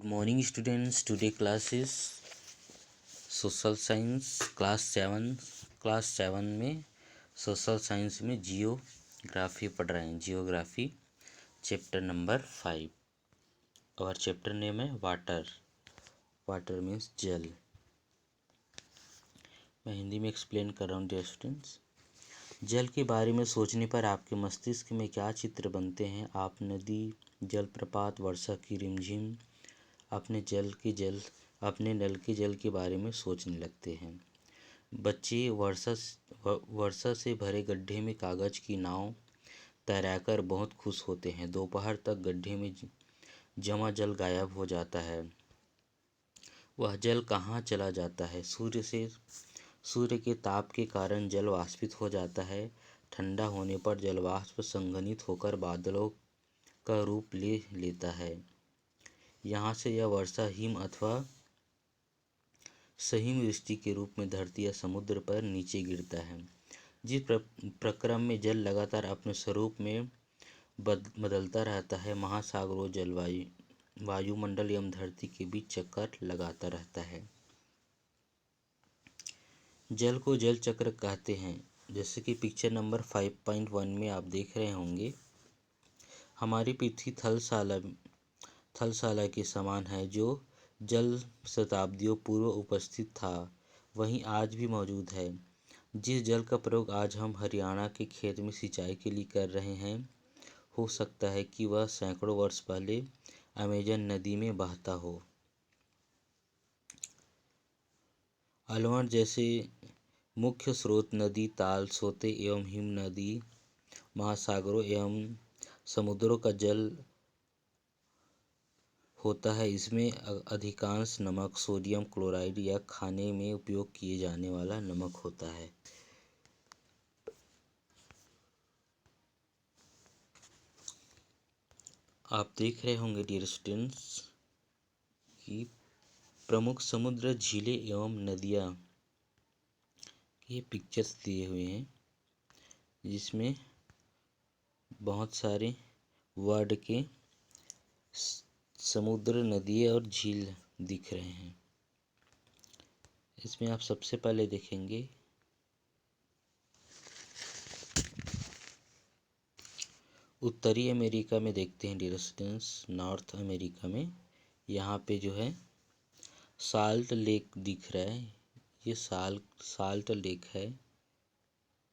Morning students, today class is social science class seven में social science में geography पढ़ रहे हैं। जियोग्राफी चैप्टर नंबर 5 और चैप्टर नेम है वाटर। वाटर मीन्स जल। मैं हिंदी में एक्सप्लेन कर रहा हूँ डियर स्टूडेंट्स। जल के बारे में सोचने पर आपके मस्तिष्क में क्या चित्र बनते हैं? आप नदी, जलप्रपात, वर्षा की रिमझिम, अपने नल के जल के बारे में सोचने लगते हैं। बच्चे वर्षा से भरे गड्ढे में कागज की नाव तैराकर बहुत खुश होते हैं। दोपहर तक गड्ढे में जमा जल गायब हो जाता है। वह जल कहाँ चला जाता है? सूर्य के ताप के कारण जल वाष्पित हो जाता है। ठंडा होने पर जलवाष्प संघनित होकर बादलों का रूप ले लेता है। यहाँ से यह वर्षा हिम अथवा सहिम वृष्टि के रूप में धरती या समुद्र पर नीचे गिरता है। जिस प्रक्रम में जल लगातार अपने स्वरूप में बदलता रहता है, महासागरों, जलवायु, वायुमंडल एवं धरती के बीच चक्कर लगाता रहता है। जल को जल चक्र कहते हैं। जैसे कि पिक्चर नंबर 5.1 में आप देख रहे होंगे, हमारी पृथ्वी थलशाला के समान है, जो जल शताब्दियों पूर्व उपस्थित था, वहीं आज भी मौजूद है। जिस जल का प्रयोग आज हम हरियाणा के खेत में सिंचाई के लिए कर रहे हैं, हो सकता है कि वह सैकड़ों वर्ष पहले अमेजन नदी में बहता हो। अलवर जैसे मुख्य स्रोत नदी, ताल, सोते एवं हिम नदी, महासागरों एवं समुद्रों का जल होता है। इसमें अधिकांश नमक सोडियम क्लोराइड या खाने में उपयोग किए जाने वाला नमक होता है। आप देख रहे होंगे डियर स्टूडेंट्स कि प्रमुख समुद्र, झीलें एवं नदियाँ ये पिक्चर्स दिए हुए हैं, जिसमें बहुत सारे वर्ड के समुद्र, नदियाँ और झील दिख रहे हैं। इसमें आप सबसे पहले देखेंगे उत्तरी अमेरिका में देखते हैं डियर स्टूडेंट्स। नॉर्थ अमेरिका में यहाँ पे जो है साल्ट लेक दिख रहा है, ये साल्ट लेक है।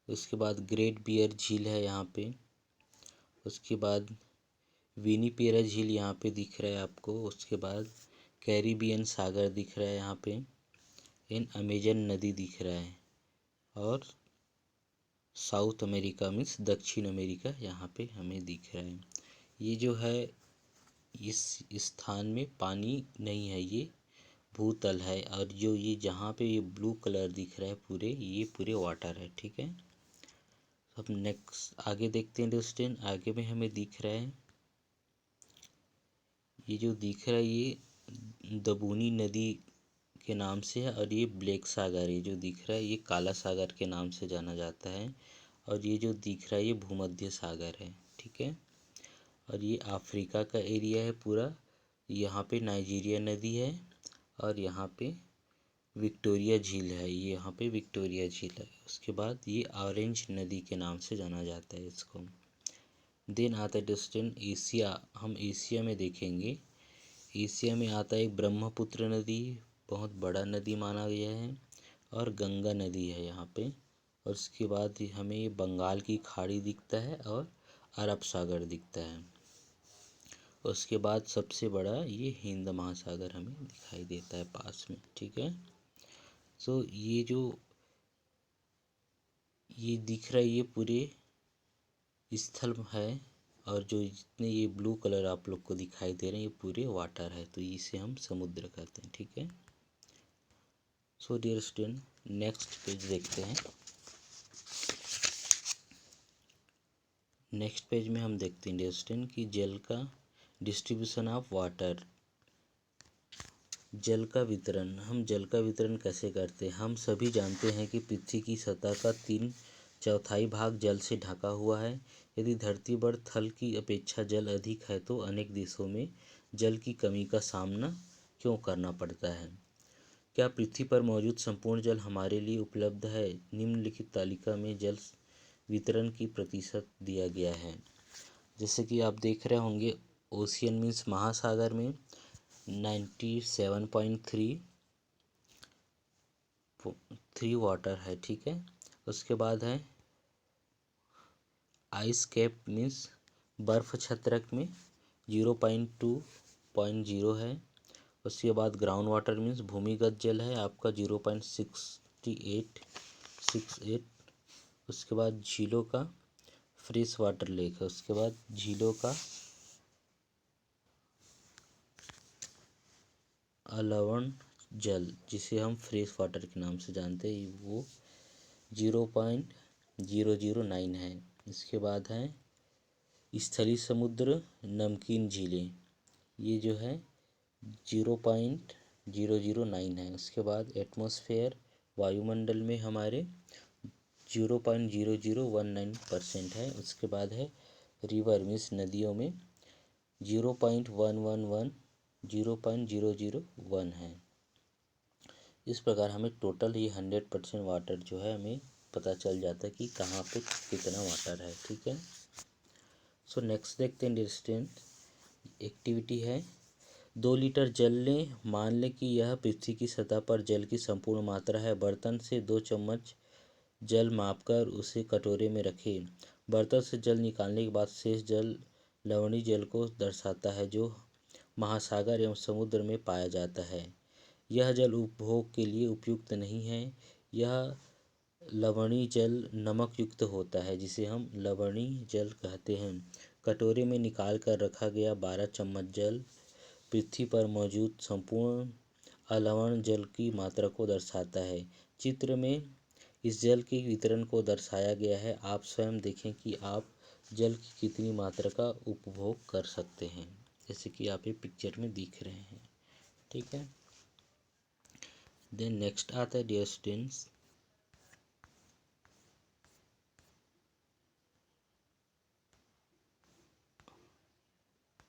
उसके बाद ग्रेट बियर झील है यहाँ पे। उसके बाद विनीपेरा झील यहाँ पे दिख रहा है आपको। उसके बाद कैरिबियन सागर दिख रहा है यहाँ पे। अमेजन नदी दिख रहा है। और साउथ अमेरिका मीन्स दक्षिण अमेरिका यहाँ पे हमें दिख रहा है। ये जो है इस स्थान में पानी नहीं है, ये भूतल है। और जो ये जहाँ पे ये ब्लू कलर दिख रहा है पूरे, ये पूरे वाटर है। ठीक है, अब नेक्स्ट आगे देखते हैं दोस्तों। आगे में हमें दिख रहा है, ये जो दिख रहा है ये दबूनी नदी के नाम से है। और ये ब्लैक सागर, ये जो दिख रहा है ये काला सागर के नाम से जाना जाता है। और ये जो दिख रहा है ये भूमध्य सागर है। ठीक है, और ये अफ्रीका का एरिया है पूरा। यहाँ पे नाइजीरिया नदी है और यहाँ पे विक्टोरिया झील है। ये यहाँ पे विक्टोरिया झील है। उसके बाद ये ऑरेंज नदी के नाम से जाना जाता है इसको। देन आता है डिस्टेंट एशिया। हम एशिया में देखेंगे, एशिया में आता है ब्रह्मपुत्र नदी, बहुत बड़ा नदी माना गया है। और गंगा नदी है यहाँ पे। और उसके बाद हमें ये बंगाल की खाड़ी दिखता है और अरब सागर दिखता है। उसके बाद सबसे बड़ा ये हिंद महासागर हमें दिखाई देता है पास में। ठीक है, सो ये जो ये दिख रहा है ये पूरे स्थल है। और जो जितने ये ब्लू कलर आप लोग को दिखाई दे रहे हैं ये पूरे वाटर है, तो इसे हम समुद्र कहते हैं। ठीक है, so dear student next page देखते हैं। नेक्स्ट पेज में हम देखते हैं डियर स्टूडेंट कि जल का डिस्ट्रीब्यूशन ऑफ वाटर। जल का वितरण, हम जल का वितरण कैसे करते हैं? हम सभी जानते हैं कि पृथ्वी की सतह का 3/4 भाग जल से ढका हुआ है। यदि धरती पर थल की अपेक्षा जल अधिक है तो अनेक देशों में जल की कमी का सामना क्यों करना पड़ता है? क्या पृथ्वी पर मौजूद संपूर्ण जल हमारे लिए उपलब्ध है? निम्नलिखित तालिका में जल वितरण की प्रतिशत दिया गया है। जैसे कि आप देख रहे होंगे, ओशियन मीन्स महासागर में 97.3 वाटर है, ठीक है। उसके बाद है आइस कैप मीन्स बर्फ छत्रक में 0.2 है। उसके बाद ग्राउंड वाटर मीन्स भूमिगत जल है आपका 0.68। उसके बाद झीलों का फ्रेश वाटर लेक है। उसके बाद झीलों का अलवण जल, जिसे हम फ्रेश वाटर के नाम से जानते हैं, वो 0.009 है। इसके बाद है स्थलीय समुद्र नमकीन झीलें, ये जो है 0.009 है। उसके बाद एटमॉस्फेयर वायुमंडल में हमारे 0.0019% है। उसके बाद है रिवर मीन्स नदियों में 0.111 है। इस प्रकार हमें टोटल ये 100% वाटर जो है हमें पता चल जाता है कि कहाँ पे कितना वाटर है, ठीक है। सो नेक्स्ट देखते हैं डिस्टेंस एक्टिविटी है। 2 लीटर जल लें। मान लें कि यह पृथ्वी की सतह पर जल की संपूर्ण मात्रा है। बर्तन से 2 चम्मच जल मापकर उसे कटोरे में रखें। बर्तन से जल निकालने के बाद शेष जल लवणीय जल को दर्शाता है, जो महासागर एवं समुद्र में पाया जाता है। यह जल उपभोग के लिए उपयुक्त नहीं है। यह लवणीय जल नमक युक्त होता है, जिसे हम लवणीय जल कहते हैं। कटोरे में निकाल कर रखा गया 12 चम्मच जल पृथ्वी पर मौजूद संपूर्ण अलवण जल की मात्रा को दर्शाता है। चित्र में इस जल के वितरण को दर्शाया गया है। आप स्वयं देखें कि आप जल की कितनी मात्रा का उपभोग कर सकते हैं, जैसे कि आप ये पिक्चर में दिख रहे हैं, ठीक है। देन नेक्स्ट आता है डियर स्टूडेंट्स,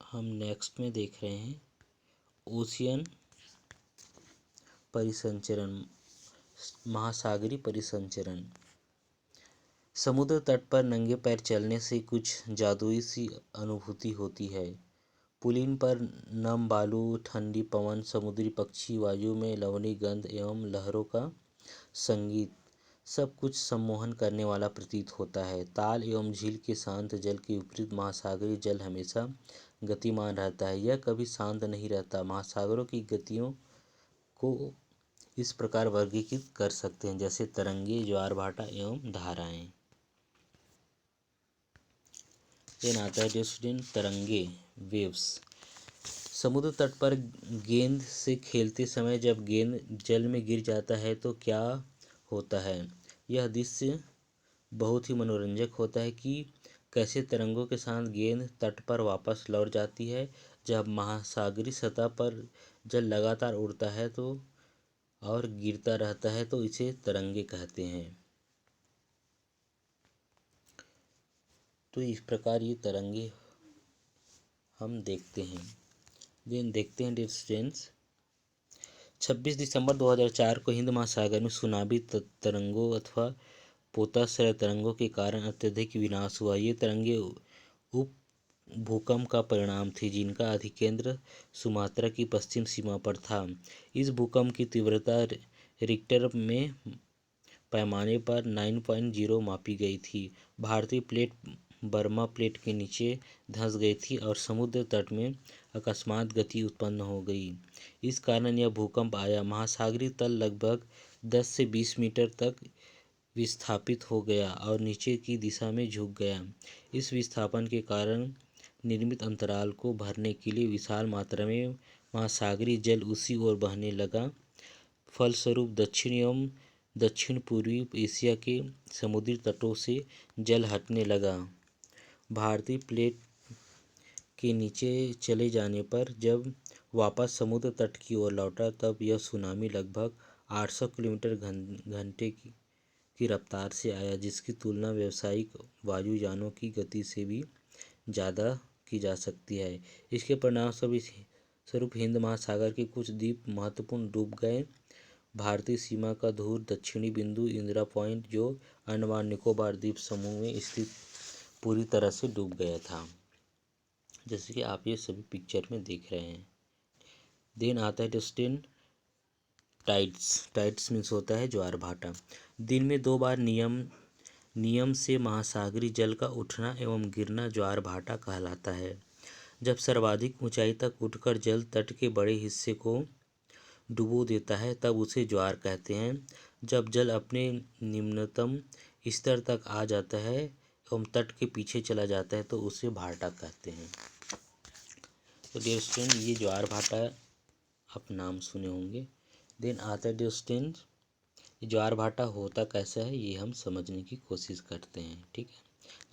हम नेक्स्ट में देख रहे हैं ओशियन परिसंचरण, महासागरीय परिसंचरण। समुद्र तट पर नंगे पैर चलने से कुछ जादुई सी अनुभूति होती है। पुलिन पर नम बालू, ठंडी पवन, समुद्री पक्षी, वायु में लवणीय गंध एवं लहरों का संगीत, सब कुछ सम्मोहन करने वाला प्रतीत होता है। ताल एवं झील के शांत जल के विपरीत महासागरीय जल हमेशा गतिमान रहता है। यह कभी शांत नहीं रहता। महासागरों की गतियों को इस प्रकार वर्गीकृत कर सकते हैं, जैसे तरंगे, ज्वार भाटा एवं धाराएं। देन आता है स्टूडेंट तरंगे, वेव्स। समुद्र तट पर गेंद से खेलते समय जब गेंद जल में गिर जाता है तो क्या होता है? यह दृश्य बहुत ही मनोरंजक होता है कि कैसे तरंगों के साथ गेंद तट पर वापस लौट जाती है। जब महासागरीय सतह पर जल लगातार उड़ता है तो और गिरता रहता है तो इसे तरंगे कहते हैं। तो इस प्रकार ये तरंगे हम देखते हैं। देन देखते हैं डियर स्टूडेंट्स, 26 दिसंबर 2004 को हिंद महासागर में सुनामी तरंगों अथवा पोताश्रय तरंगों के कारण अत्यधिक विनाश हुआ। ये तरंगे उप भूकंप का परिणाम थी, जिनका अधिकेंद्र सुमात्रा की पश्चिम सीमा पर था। इस भूकंप की तीव्रता रिक्टर में पैमाने पर 9.0 मापी गई थी। भारतीय प्लेट बर्मा प्लेट के नीचे धंस गई थी और समुद्र तट में अकस्मात गति उत्पन्न हो गई। इस कारण यह भूकंप आया। महासागरीय तल लगभग 10 से 20 मीटर तक विस्थापित हो गया और नीचे की दिशा में झुक गया। इस विस्थापन के कारण निर्मित अंतराल को भरने के लिए विशाल मात्रा में महासागरीय जल उसी ओर बहने लगा। फलस्वरूप दक्षिण एवं दक्षिण पूर्वी एशिया के समुद्री तटों से जल हटने लगा। भारतीय प्लेट के नीचे चले जाने पर जब वापस समुद्र तट की ओर लौटा तब यह सुनामी लगभग 800 किलोमीटर घंटे की रफ्तार से आया, जिसकी तुलना व्यावसायिक वायुयानों की गति से भी ज़्यादा की जा सकती है। इसके परिणामस्वरूप स्वरूप हिंद महासागर के कुछ द्वीप महत्वपूर्ण डूब गए। भारतीय सीमा का दूर दक्षिणी बिंदु इंदिरा पॉइंट, जो अंडमान निकोबार द्वीप समूह में स्थित, पूरी तरह से डूब गया था, जैसे कि आप ये सभी पिक्चर में देख रहे हैं। देन आता है डिस्टेंट टाइड्स। टाइड्स मीन्स होता है ज्वार भाटा। दिन में 2 बार नियम से महासागरीय जल का उठना एवं गिरना ज्वार भाटा कहलाता है। जब सर्वाधिक ऊंचाई तक उठकर जल तट के बड़े हिस्से को डुबो देता है तब उसे ज्वार कहते हैं। जब जल अपने निम्नतम स्तर तक आ जाता है एवं तट के पीछे चला जाता है तो उसे भाटा कहते हैं। तो डियर स्टूडेंट, ये ज्वार भाटा आप नाम सुने होंगे। देन आता है डियर स्टूडेंट, ज्वार भाटा होता कैसा है ये हम समझने की कोशिश करते हैं। ठीक है,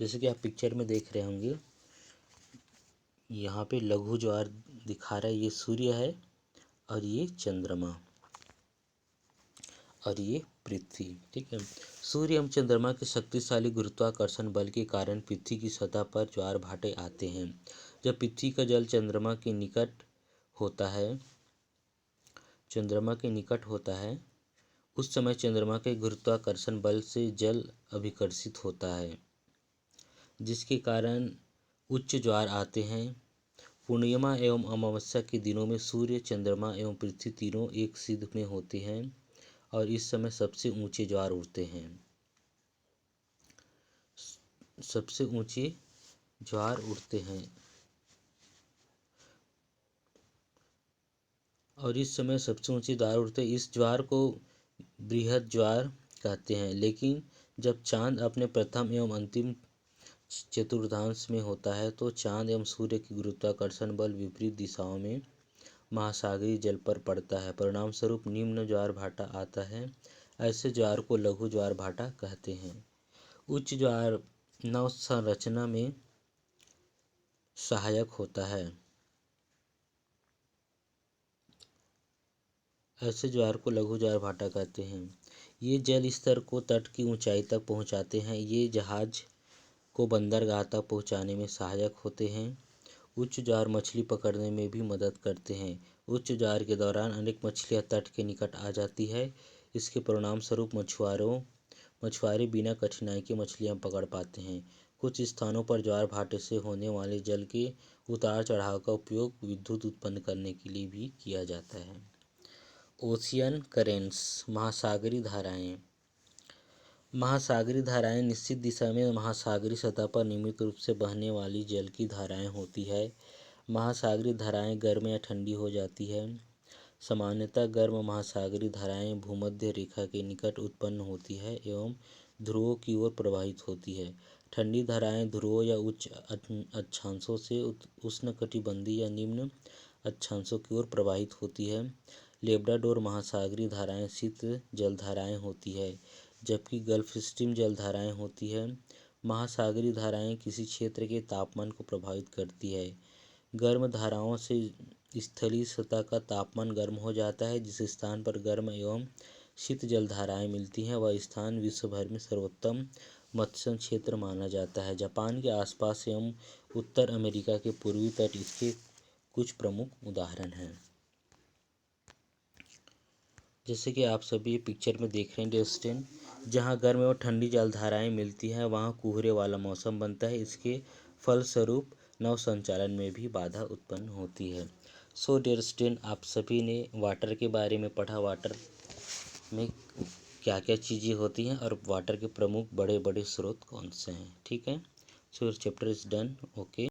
जैसे कि आप पिक्चर में देख रहे होंगे, यहाँ पे लघु ज्वार दिखा रहा है। ये सूर्य है और ये चंद्रमा और ये पृथ्वी। ठीक है, सूर्य एवं चंद्रमा के शक्तिशाली गुरुत्वाकर्षण बल के कारण पृथ्वी की सतह पर ज्वार भाटे आते हैं। जब पृथ्वी का जल चंद्रमा के निकट होता है उस समय चंद्रमा के गुरुत्वाकर्षण बल से जल अभिकर्षित होता है, जिसके कारण उच्च ज्वार आते हैं। पूर्णिमा एवं अमावस्या के दिनों में सूर्य, चंद्रमा एवं पृथ्वी तीनों एक सिध में होते हैं और इस समय सबसे ऊंचे ज्वार उठते हैं। इस ज्वार को बृहद ज्वार कहते हैं। लेकिन जब चांद अपने प्रथम एवं अंतिम चतुर्थांश में होता है तो चांद एवं सूर्य की गुरुत्वाकर्षण बल विपरीत दिशाओं में महासागरीय जल पर पड़ता है, परिणाम स्वरूप निम्न ज्वार भाटा आता है। ऐसे ज्वार को लघु ज्वार भाटा कहते हैं। उच्च ज्वार नव संरचना में सहायक होता है। ऐसे ज्वार को लघु ज्वार भाटा कहते हैं। ये जल स्तर को तट की ऊंचाई तक पहुंचाते हैं। ये जहाज को बंदरगाह तक पहुंचाने में सहायक होते हैं। उच्च ज्वार मछली पकड़ने में भी मदद करते हैं। उच्च ज्वार के दौरान अनेक मछलियां तट के निकट आ जाती है। इसके परिणाम स्वरूप मछुआरे बिना कठिनाई के मछलियां पकड़ पाते हैं। कुछ स्थानों पर ज्वार भाटे से होने वाले जल के उतार चढ़ाव का उपयोग विद्युत उत्पन्न करने के लिए भी किया जाता है। ओशियन करेंट्स, महासागरीय धाराएं। महासागरीय धाराएं निश्चित दिशा में महासागरीय सतह पर नियमित रूप से बहने वाली जल की धाराएं होती है। महासागरीय धाराएं गर्म या ठंडी हो जाती है। सामान्यतः गर्म महासागरीय धाराएं भूमध्य रेखा के निकट उत्पन्न होती है एवं ध्रुवों की ओर प्रवाहित होती है। ठंडी धाराएं ध्रुवों या उच्च अक्षांशों से उष्णकटिबंधीय या निम्न अक्षांशों की ओर प्रवाहित होती है। लेब्राडोर महासागरीय धाराएं शीत जलधाराएं होती है, जबकि गल्फ स्ट्रीम जलधाराएं होती है। महासागरीय धाराएं किसी क्षेत्र के तापमान को प्रभावित करती है। गर्म धाराओं से स्थलीय सतह का तापमान गर्म हो जाता है। जिस स्थान पर गर्म एवं शीत जलधाराएं मिलती हैं वह स्थान विश्व भर में सर्वोत्तम मत्स्य क्षेत्र माना जाता है। जापान के आसपास एवं उत्तर अमेरिका के पूर्वी तट इसके कुछ प्रमुख उदाहरण हैं। जैसे कि आप सभी पिक्चर में देख रहे हैं डिस्टेंट, जहाँ गर्म और ठंडी जलधाराएं मिलती हैं वहाँ कोहरे वाला मौसम बनता है। इसके फलस्वरूप नौ संचालन में भी बाधा उत्पन्न होती है। सो डियर स्टूडेंट, आप सभी ने वाटर के बारे में पढ़ा, वाटर में क्या क्या चीज़ें होती हैं और वाटर के प्रमुख बड़े बड़े स्रोत कौन से हैं। ठीक है, सो चैप्टर इज डन। ओके।